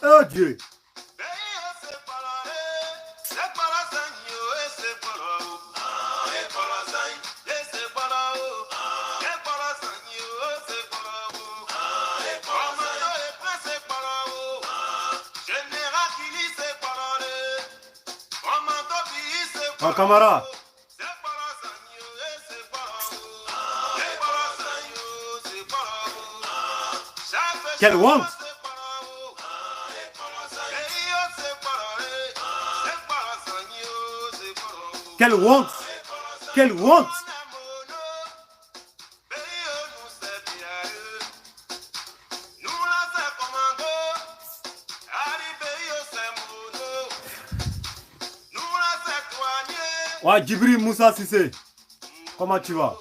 Oh Dieu. Ah, camarade. Quelle honte. Quelle honte. Quelle honte. Ouais, Djibril Moussa Sissé, comment tu vas?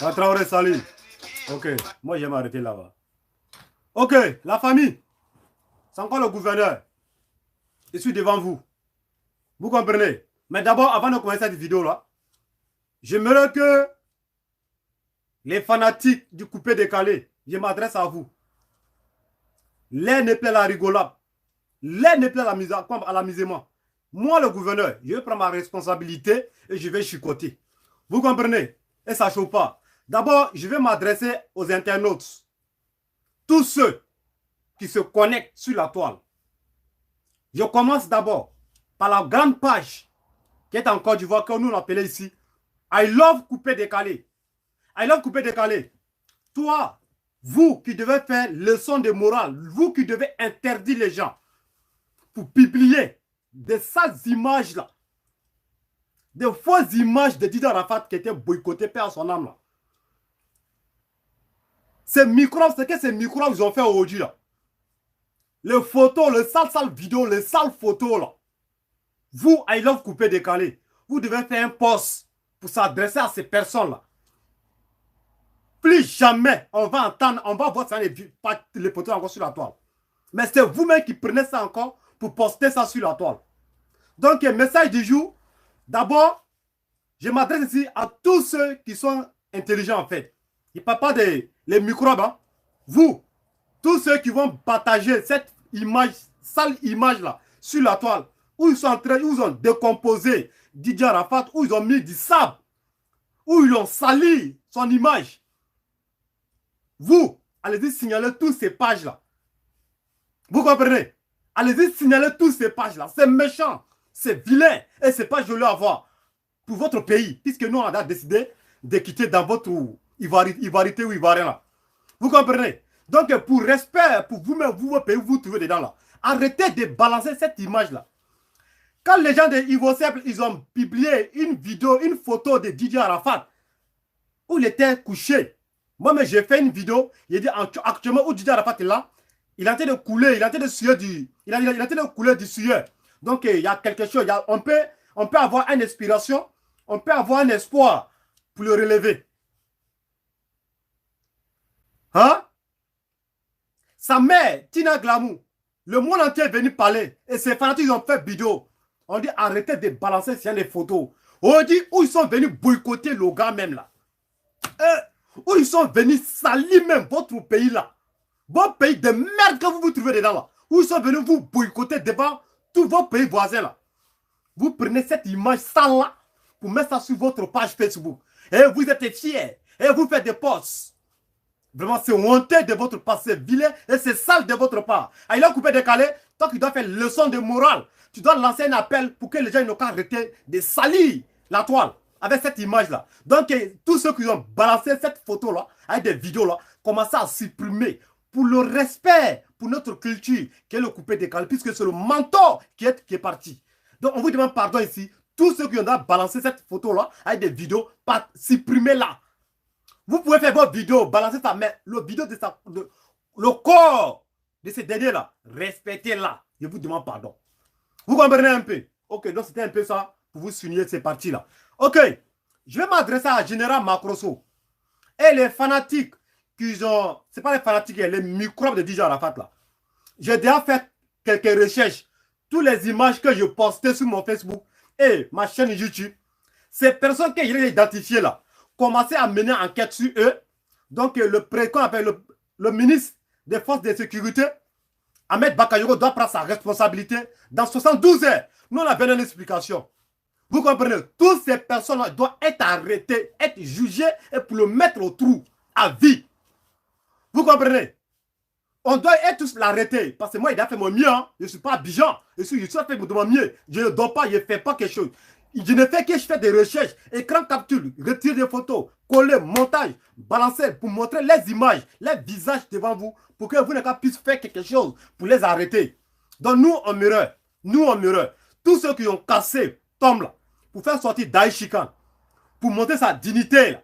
La Traoré, salut. Ok, moi je vais m'arrêter là-bas. Ok, la famille, c'est encore le gouverneur. Je suis devant vous. Vous comprenez? Mais d'abord, avant de commencer cette vidéo-là, j'aimerais que les fanatiques du coupé décalé, je m'adresse à vous. L'air ne plaît la rigolade. L'air ne plaît à l'amusement. Moi, le gouverneur, je vais prendre ma responsabilité et je vais chicoter. Vous comprenez? Et ça ne chauffe pas. D'abord, je vais m'adresser aux internautes. Tous ceux qui se connectent sur la toile. Je commence d'abord par la grande page qui est en Côte d'Ivoire, que nous l'appelons ici I love coupé décalé. I love coupé décalé. Toi, vous qui devez faire leçon de morale, vous qui devez interdire les gens pour publier de sales images là, des fausses images de Didier Arafat qui étaient boycottées par son âme là. Ces microbes, c'est que ces microbes ils ont fait aujourd'hui là. Les photos, les sales vidéos, les sales photos là. Vous, I love coupé décalé, vous devez faire un post pour s'adresser à ces personnes là. Plus jamais on va entendre, on va voir ça les photos encore sur la toile. Mais c'est vous-même qui prenez ça encore pour poster ça sur la toile. Donc, message du jour. D'abord, je m'adresse ici à tous ceux qui sont intelligents en fait. Il ne parle pas des microbes. Hein. Vous, tous ceux qui vont partager cette image, sale image là, sur la toile, où ils sont en train, où ils ont décomposé Didier Arafat, où ils ont mis du sable, où ils ont sali son image. Vous, allez-y signaler toutes ces pages-là. Vous comprenez? Allez-y signaler toutes ces pages-là. C'est méchant, c'est vilain et c'est pas joli à voir pour votre pays, puisque nous, on a décidé de quitter dans votre ivarité ou ivoirien là. Vous comprenez? Donc, pour respect, pour vous-même, votre pays, vous trouvez dedans là. Arrêtez de balancer cette image-là. Quand les gens de Ivo Simple, ils ont publié une vidéo, une photo de Didier Arafat, où il était couché. Moi, j'ai fait une vidéo, il dit actuellement où Didier Arafat est là, il est en train de couler, il est en train de suer il est en train de couler du sueur. Donc, il y a quelque chose, on peut avoir une inspiration, on peut avoir un espoir pour le relever. Hein? Sa mère, Tina Glamour, le monde entier est venu parler, et ces fanatiques, ils ont fait vidéo. On dit arrêtez de balancer sur les photos. On dit où ils sont venus boycotter le gars même là. Où ils sont venus salir même votre pays là. Votre pays de merde que vous vous trouvez dedans là. Où ils sont venus vous boycotter devant tous vos pays voisins là. Vous prenez cette image sale là pour mettre ça sur votre page Facebook. Et vous êtes fiers. Et vous faites des posts. Vraiment, c'est honteux de votre part. C'est vilain et c'est sale de votre part. Ah, il a coupé décalé. Toi qui dois faire leçon de morale, tu dois lancer un appel pour que les gens n'ont qu'à arrêter de salir la toile avec cette image-là. Donc, tous ceux qui ont balancé cette photo-là, avec des vidéos-là, commencez à supprimer pour le respect, pour notre culture, qui est le coupé décalé, puisque c'est le mentor qui est parti. Donc, on vous demande pardon ici. Tous ceux qui ont balancé cette photo-là, avec des vidéos, supprimez-la. Vous pouvez faire votre vidéo, balancer ça, mais le vidéo le corps de ces derniers-là, respectez-la. Je vous demande pardon. Vous comprenez un peu? Ok, donc c'était un peu ça pour vous signer ces parties-là. Ok, je vais m'adresser à Général Macrosso. Et les fanatiques qui ont... C'est pas les fanatiques, les microbes de Didier Arafat là. J'ai déjà fait quelques recherches. Toutes les images que je postais sur mon Facebook, et ma chaîne YouTube, ces personnes que j'ai identifiées là, commençaient à mener enquête sur eux. Donc, qu'on appelle le ministre des Forces de sécurité, Ahmed Bakayoko, doit prendre sa responsabilité dans 72 heures. Nous, on a donné une explication. Vous comprenez? Toutes ces personnes doivent être arrêtées, être jugées et pour le mettre au trou à vie. Vous comprenez? On doit être tous l'arrêter. Parce que moi, il a fait mon mieux. Hein. Je ne suis pas Abidjan. Je suis fait de mon mieux. Je ne dors pas, je ne fais pas quelque chose. Je ne fais que je fais des recherches, écran capture, retire des photos, coller, montage, balancer pour montrer les images, les visages devant vous, pour que vous n'ayez puisse faire quelque chose pour les arrêter. Donc nous, on meurt. Nous, on meurt. Tous ceux qui ont cassé Tom là, pour faire sortir Daïchikan, pour montrer sa dignité là.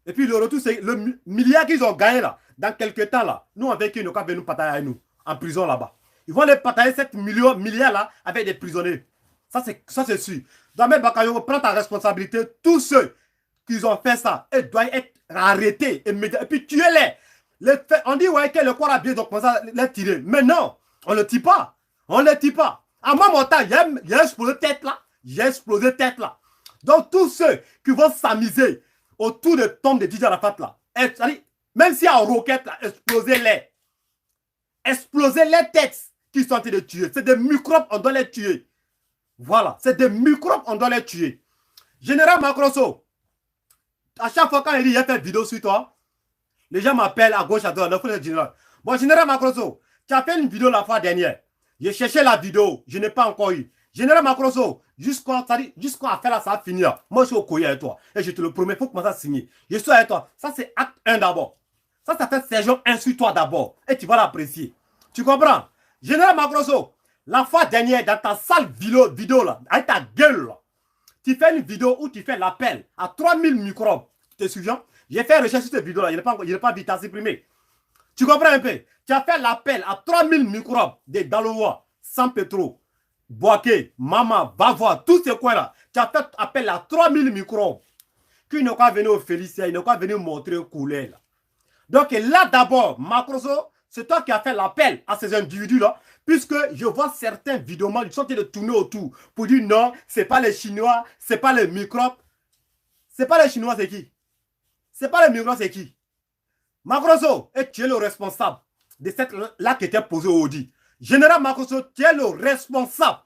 Et puis le retour, c'est le milliard qu'ils ont gagné là. Dans quelques temps là, nous on veut qu'ils n'ont qu'à venir nous patailler avec nous, en prison là-bas. Ils vont les patailler 7 milliards là avec des prisonniers. Ça c'est sûr. Donc même Bakayoko, prends ta responsabilité. Tous ceux qui ont fait ça, ils doivent être arrêtés immédiatement. Et puis tuez-les. On dit ouais que le corps a bien donc ça les tirer. Mais non, on ne le tire pas. On ne le tire pas. À moi mon temps, il y a explosé tête là. J'ai explosé tête là. Donc tous ceux qui vont s'amuser autour de tombe de DJ Arafat là, même s'il y a une roquette là, explosez-les. Explosez les têtes qui sont en train de tuer. C'est des microbes, on doit les tuer. Voilà, c'est des microbes, on doit les tuer. Général Macrosso, à chaque fois quand il dit il y a fait une vidéo sur toi, les gens m'appellent à gauche, à droite, le général. Bon, Général Macrosso, tu as fait une vidéo la fois dernière. J'ai cherché la vidéo, je n'ai pas encore eu. Général Macrosso, jusqu'à faire là, ça va finir. Moi, je suis au collier avec toi. Et je te le promets, il faut commencer à signer. Je suis avec toi. Ça, c'est acte 1 d'abord. Ça fait sergent 1 sur toi d'abord. Et tu vas l'apprécier. Tu comprends? Général Macrosso, la fois dernière, dans ta sale vidéo là, avec ta gueule là, tu fais une vidéo où tu fais l'appel à 3000 microbes. Tu te souviens? J'ai fait recherche sur cette vidéo là, il n'est pas vite à supprimer. Tu comprends un peu? Tu as fait l'appel à 3000 microbes des Daloa, San Petro, Boaké, Mama, Bavois, tous ces coins là. Tu as fait appel à 3000 microbes qui n'ont qu'à venir au Félicien, ils n'ont qu'à venir montrer couleur là. Donc là d'abord, Macrosso, c'est toi qui as fait l'appel à ces individus-là, puisque je vois certains vidéos, ils sont en train de tourner autour pour dire non, ce n'est pas les Chinois, ce n'est pas les microbes. C'est pas les Chinois, c'est qui? C'est pas les microbes, c'est qui? Macrosso, et tu es le responsable de cette là qui était posée au Audi. Général Macrosso, tu es le responsable.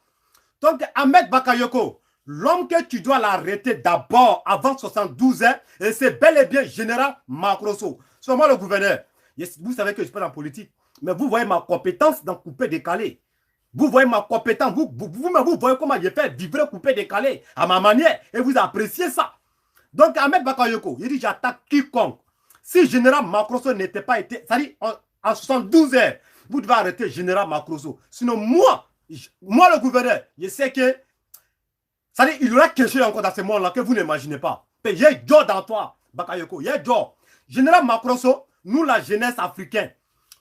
Donc Ahmed Bakayoko, l'homme que tu dois l'arrêter d'abord avant 72 ans, et c'est bel et bien Général Macrosso. C'est moi le gouverneur. Vous savez que je suis pas dans la politique, mais vous voyez ma compétence dans couper décalé. Vous voyez ma compétence, vous voyez comment j'ai fait vivre couper décalé à ma manière, et vous appréciez ça. Donc Ahmed Bakayoko, il dit j'attaque quiconque. Si Général Macrosso n'était pas été, c'est-à-dire en 72 heures, vous devez arrêter Général Macrosso. Sinon moi le gouverneur, je sais que, c'est-à-dire il y aura quelque chose encore dans ce monde-là que vous n'imaginez pas. Il y a Dieu dans toi, Bakayoko, il y a Dieu. Général Macrosso, nous la jeunesse africaine,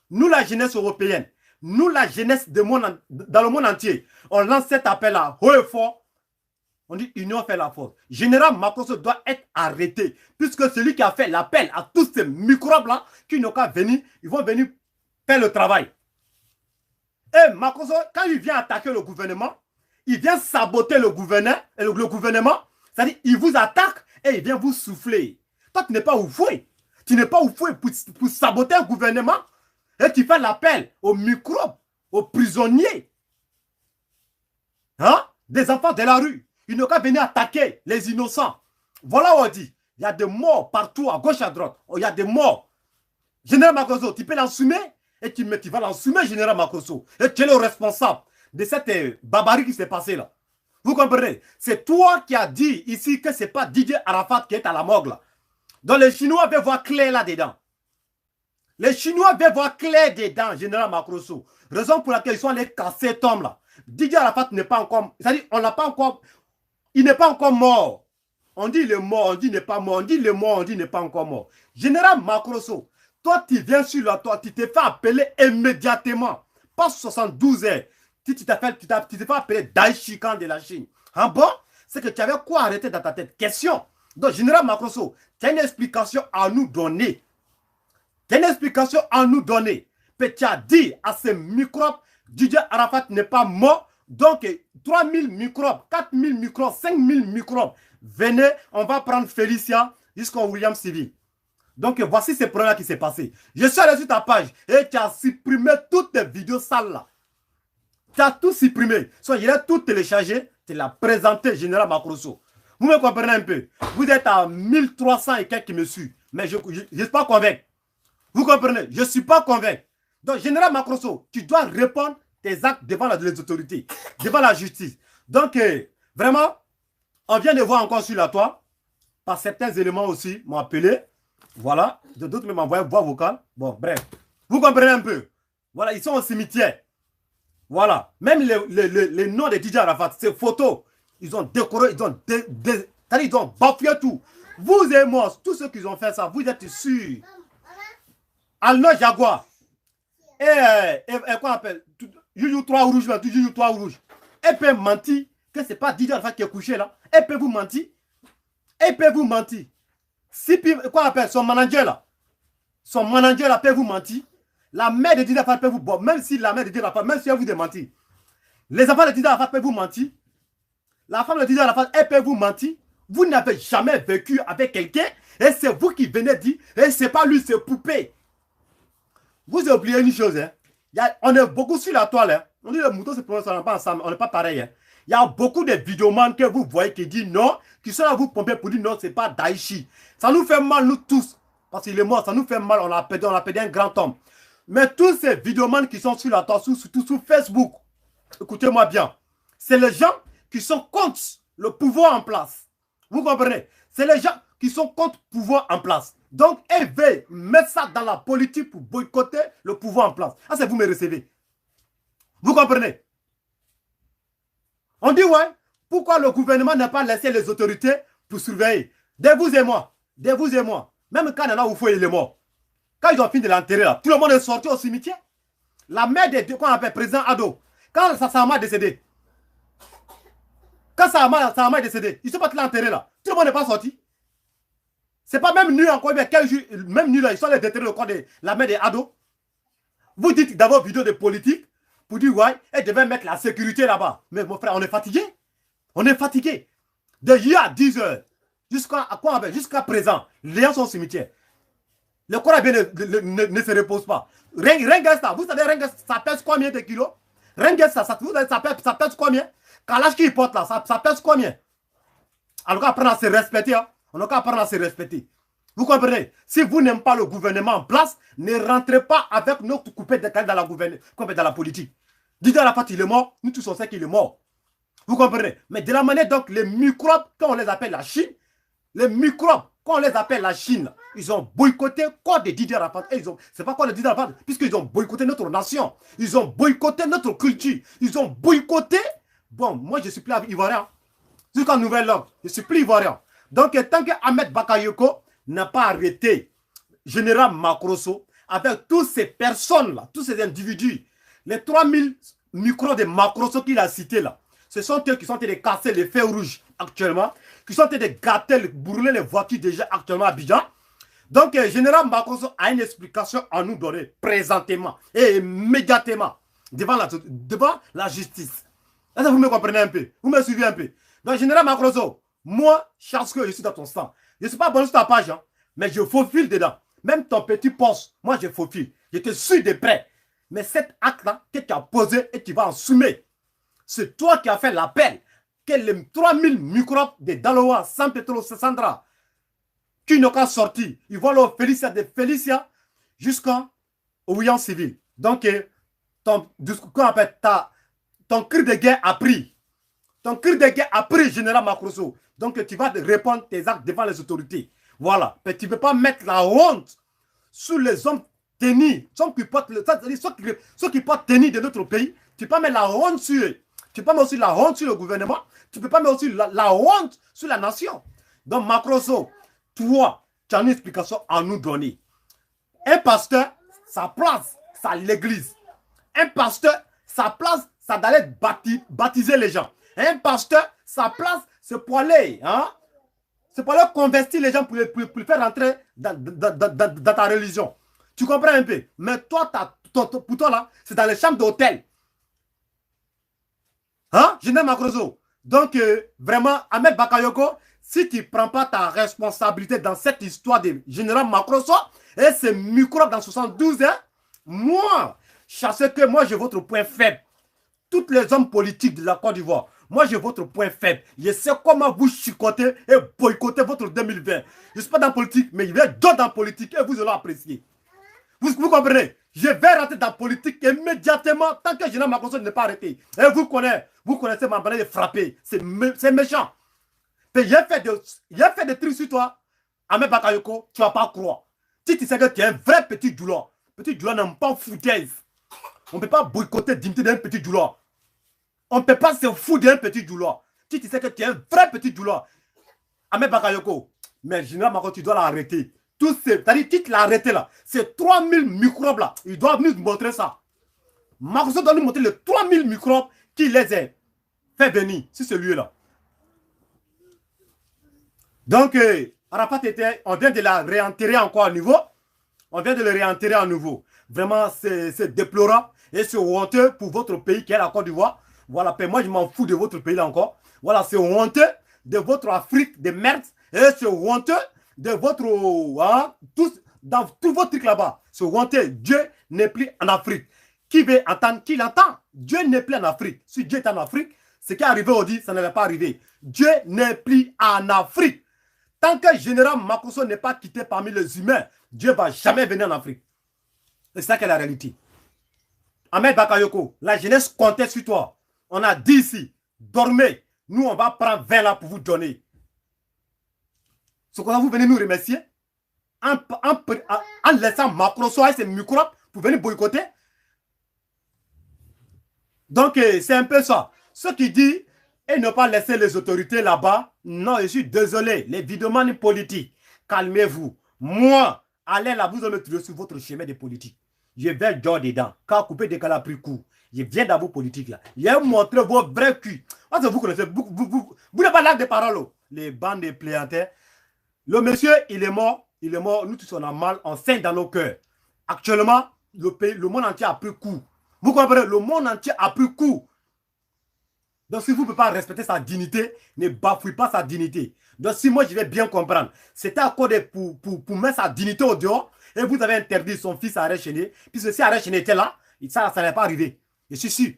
nous la jeunesse européenne, nous la jeunesse dans le monde entier, on lance cet appel à haut et fort. On dit union fait la force. Général Macrosso doit être arrêté, puisque celui qui a fait l'appel à tous ces microbes-là, qui n'ont qu'à venir, ils vont venir faire le travail. Et Macrosso, quand il vient attaquer le gouvernement, il vient saboter le gouvernement, c'est-à-dire il vous attaque et il vient vous souffler. Toi, tu n'es pas oufoué. Tu n'es pas oufoué pour saboter un gouvernement et tu fais l'appel aux microbes, aux prisonniers, hein? Des enfants de la rue. Ils n'ont qu'à venir attaquer les innocents. Voilà où on dit. Il y a des morts partout, à gauche, à droite. Il y a des morts. Général Macrosso, tu peux l'assumer et tu vas l'assumer, Général Macrosso. Et tu es le responsable de cette barbarie qui s'est passée là. Vous comprenez? C'est toi qui as dit ici que ce n'est pas Didier Arafat qui est à la morgue là. Donc les Chinois veulent voir clair là-dedans. Les Chinois veulent voir clair dedans, Général Macrosso. Raison pour laquelle ils sont allés casser Tom là. Didier Arafat n'est pas encore... C'est-à-dire, on n'a pas encore... Il n'est pas encore mort. On dit il est mort, on dit il n'est pas mort. On dit il est mort, on dit il n'est pas encore mort. Général Macrosso, toi tu viens sur la toile, tu t'es fait appeler immédiatement. Pas 72 heures. Tu t'es fait appeler Daïchikan de la Chine. Ah bon? C'est que tu avais quoi arrêter dans ta tête? Question. Donc, Général Macrosso, tu as une explication à nous donner. Tu as une explication à nous donner. Tu as dit à ces microbes, Didier Arafat n'est pas mort. Donc, 3000 microbes, 4000 microbes, 5000 microbes. Venez, on va prendre Félicia jusqu'au William Civil. Donc, voici ce problème qui s'est passé. Je suis allé sur ta page et tu as supprimé toutes tes vidéos sales là. Tu as tout supprimé. Soit il a tout téléchargé, tu l'as présenté, Général Macrosso. Vous me comprenez un peu? Vous êtes à 1300 et quelques qui me suivent. Mais je ne suis pas convaincu. Vous comprenez? Je ne suis pas convaincu. Donc, Général Macrosso, tu dois répondre tes actes devant les autorités, devant la justice. Donc, vraiment, on vient de voir encore sur la toile, par certains éléments aussi m'ont appelé. Voilà, d'autres m'ont envoyé voix vocale. Bon, bref. Vous comprenez un peu? Voilà, ils sont au cimetière. Voilà. Même les noms de DJ Arafat, ces photos, ils ont décoré, ils ont bafoué tout. Vous et moi, tous ceux qui ont fait ça, vous êtes sûrs. Alno Jaguar. Et quoi on appelle? Juju 3 rouge, là, Juju 3 rouge. Elle peut mentir que ce n'est pas DJ Arafat qui est couché là. Elle peut vous mentir. Elle peut vous mentir. Si, quoi on appelle? Son manager là peut vous mentir. La mère de DJ Arafat peut vous boire. Même si la mère de DJ Arafat, même si elle vous démentit. Les enfants de DJ Arafat peuvent vous mentir. La femme de DJ Arafat, elle peut vous mentir. Vous n'avez jamais vécu avec quelqu'un et c'est vous qui venez dire et c'est pas lui, c'est poupée. Vous oubliez une chose, hein. On est beaucoup sur la toile. Hein. On dit le mouton se prononce, on n'est pas ensemble, on n'est pas pareil. Hein. Il y a beaucoup de vidéomans que vous voyez qui disent non, qui sont là vous pomper pour dire non, c'est pas Daichi. Ça nous fait mal, nous tous. Parce qu'il est mort, ça nous fait mal, on a perdu un grand homme. Mais tous ces vidéomans qui sont sur la toile, surtout sur Facebook, écoutez-moi bien, c'est les gens qui sont contre le pouvoir en place. Vous comprenez? C'est les gens qui sont contre le pouvoir en place. Donc, elle veut mettre ça dans la politique pour boycotter le pouvoir en place. Ah, c'est vous me recevez. Vous comprenez? On dit, ouais, pourquoi le gouvernement n'a pas laissé les autorités pour surveiller? Dès vous et moi, même quand Nana Oufo il est mort, quand ils ont fini de l'enterrer là, tout le monde est sorti au cimetière. La mère de quoi on appelle président Ado, quand sa maman est décédée, quand sa maman est décédée, ils ne sont pas tous l'enterrer là. Tout le monde n'est pas sorti. C'est pas même nu encore, mais quel jour, même nu là, ils sont allés déterrer le corps de la mère de Ado. Vous dites d'abord vidéo de politique pour dire ouais, elle devait mettre la sécurité là-bas. Mais mon frère, on est fatigué. On est fatigué. De hier à 10 h jusqu'à présent, les gens sont au cimetière. Le corps ne se repose pas. Rengesta, vous savez, Rengesta, ça pèse combien de kilos? Rengesta, ça pèse combien? Kalash qui porte là, ça pèse combien? Alors, on va apprendre à se respecter. Hein? On va apprendre à se respecter. Vous comprenez? Si vous n'aimez pas le gouvernement en place, ne rentrez pas avec notre coupé de dans la politique. Dites à la il est mort, nous tous on sait qu'il est mort. Vous comprenez? Mais de la manière, donc, les microbes, quand on les appelle la Chine, les microbes, quand on les appelle la Chine, ils ont boycotté quoi de Didier Arafat. C'est pas quoi de Didier Arafat, puisqu'ils ont boycotté notre nation. Ils ont boycotté notre culture. Ils ont boycotté. Bon, moi, je suis plus ivoirien. Jusqu'en Nouvelle-Ordre, je suis plus ivoirien. Donc, tant que Ahmed Bakayoko n'a pas arrêté Général Macrosso avec toutes ces personnes-là, tous ces individus, les 3000 micros de Macrosso qu'il a cités là, ce sont eux qui sont en train de casser les feux rouges actuellement, qui sont en train de gâter, brûler les voitures déjà actuellement à Abidjan. Donc, Général Macrosso a une explication à nous donner présentement et immédiatement devant la justice. Est-ce que vous me comprenez un peu? Vous me suivez un peu? Donc, Général Macrosso, moi, Charles, je suis dans ton sang. Je ne suis pas bon sur ta page, hein, mais je faufile dedans. Même ton petit poste, moi, je faufile. Je te suis de près. Mais cet acte-là que tu as posé et tu vas en soumettre, c'est toi qui as fait l'appel que les 3000 microbes de Daloa, San Pedro, Sandra, qui n'ont qu'à sortir, ils vont leur Félicia de Félicia jusqu'au William Civil. Donc, ton cri de guerre a pris. Ton cri de guerre a pris, Général Macrosso. Donc, tu vas répondre tes actes devant les autorités. Voilà. Mais tu ne peux pas mettre la honte sur les hommes tenus, ceux qui portent tenus de notre pays. Tu ne peux pas mettre la honte sur eux. Tu ne peux pas mettre aussi la honte sur le gouvernement. Tu ne peux pas mettre aussi la honte sur la nation. Donc, Macrosso, toi, tu as une explication à nous donner. Un pasteur, sa place, c'est l'église. Un pasteur, sa place, c'est d'aller baptiser les gens. Un pasteur, sa place, c'est pour aller, hein? C'est pour aller convertir les gens pour faire rentrer dans ta religion. Tu comprends un peu? Mais toi, pour toi là, c'est dans les chambres d'hôtel. Hein, Général Macroso. Donc, vraiment, Ahmed Bakayoko, si tu ne prends pas ta responsabilité dans cette histoire de Général Macroso et ces microbes dans 72, hein, moi, je sais que moi, j'ai votre point faible. Tous les hommes politiques de la Côte d'Ivoire, moi, j'ai votre point faible. Je sais comment vous chicoter et boycotter votre 2020. Je ne suis pas dans la politique, mais il y a d'autres dans la politique et vous allez apprécier. Vous comprenez? Je vais rentrer dans la politique immédiatement tant que Général Macron n'est pas arrêté. Et vous connaissez ma manière de frapper. C'est méchant. Il a fait des trucs sur toi. Ahmed Bakayoko, tu ne vas pas croire. Si tu sais que tu es un vrai petit douleur, petit douleur n'aime pas foutaise. On ne peut pas boycotter dignité d'un petit douleur. On ne peut pas se foutre d'un petit douleur. Si tu sais que tu es un vrai petit douleur, Ahmed Bakayoko, mais Général Macron, tu dois l'arrêter. C'est-à-dire, tu l'as arrêté là. Ces 3000 microbes là, ils doivent nous montrer ça. Macron doit nous montrer les 3000 microbes qui les a fait venir sur celui-là. Donc, Arafat était, on vient de la réenterrer encore à nouveau. On vient de le réenterrer à nouveau. Vraiment, c'est déplorable et c'est honteux pour votre pays qui est la Côte d'Ivoire. Voilà, moi je m'en fous de votre pays là encore. Voilà, c'est honteux de votre Afrique de merde et c'est honteux de votre... Hein, dans tout votre truc là-bas. C'est honteux. Dieu n'est plus en Afrique. Qui veut entendre, qui l'entend? Dieu n'est plus en Afrique. Si Dieu est en Afrique, ce qui est arrivé aujourd'hui, ça n'allait pas arriver. Dieu n'est plus en Afrique. Tant que Général Macron n'est pas quitté parmi les humains, Dieu ne va jamais venir en Afrique. C'est ça qui est la réalité. Ahmed Bakayoko, la jeunesse comptait sur toi. On a dit ici, dormez. Nous, on va prendre 20 là pour vous donner. Ce qu'on va vous venir nous remercier en laissant Macron et ses microbes pour venir boycotter. Donc, c'est un peu ça. Ce qui dit, et ne pas laisser les autorités là-bas. Non, je suis désolé. Les vidomanes politiques, calmez-vous. Moi, allez là, vous allez me trouver sur votre chemin de politique. Je vais dire dedans. Quand couper des cas là plus court. Je viens dans vos politiques là. Je vais montrer vos vrais culs. Parce que vous connaissez, vous n'avez pas l'acte de parole. Les bandes de pléantaires. Le monsieur, il est mort. Il est mort. Nous tous, on a mal. On saigne dans nos cœurs. Actuellement, le monde entier a pris coup. Vous comprenez? Le monde entier a pris coup. Donc, si vous ne pouvez pas respecter sa dignité, ne bafouez pas sa dignité. Donc, si moi, je vais bien comprendre, c'était accordé pour mettre sa dignité au dehors, et vous avez interdit son fils à Arèche-Chéné, puisque si Arèche-Chéné était là, ça n'allait pas arriver. Je suis sûr.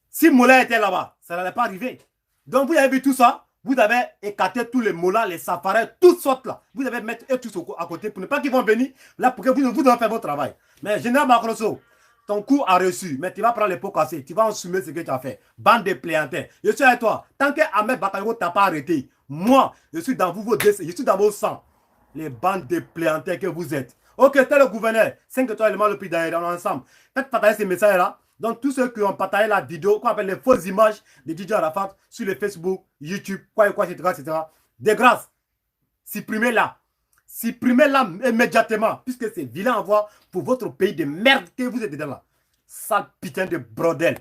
Si Mola était là-bas, ça n'allait pas arriver. Donc, vous avez vu tout ça, vous avez écarté tous les Mola, les Safarais, toutes sortes là. Vous devez mettre eux tous à côté pour ne pas qu'ils vont venir là pour que vous devez faire votre travail. Mais Général Macron, ton coup a reçu, mais tu vas prendre les pots cassés, tu vas assumer ce que tu as fait. Bande de pléantaires. Je suis avec toi. Tant que Ahmed Bakayoko t'a pas arrêté, moi, je suis dans vos décès, je suis dans vos sangs. Les bandes de pléantaires que vous êtes. Ok, c'est le gouverneur. 5 étoiles, le prix d'ailleurs, on est ensemble. Faites partager ces messages-là. Donc, tous ceux qui ont partagé la vidéo, qu'on appelle les fausses images de DJ Arafat sur le Facebook, YouTube, etc. De grâce, supprimez-la. Supprimez-la immédiatement, puisque c'est vilain à voir pour votre pays de merde que vous êtes dedans là. Sale putain de bordel.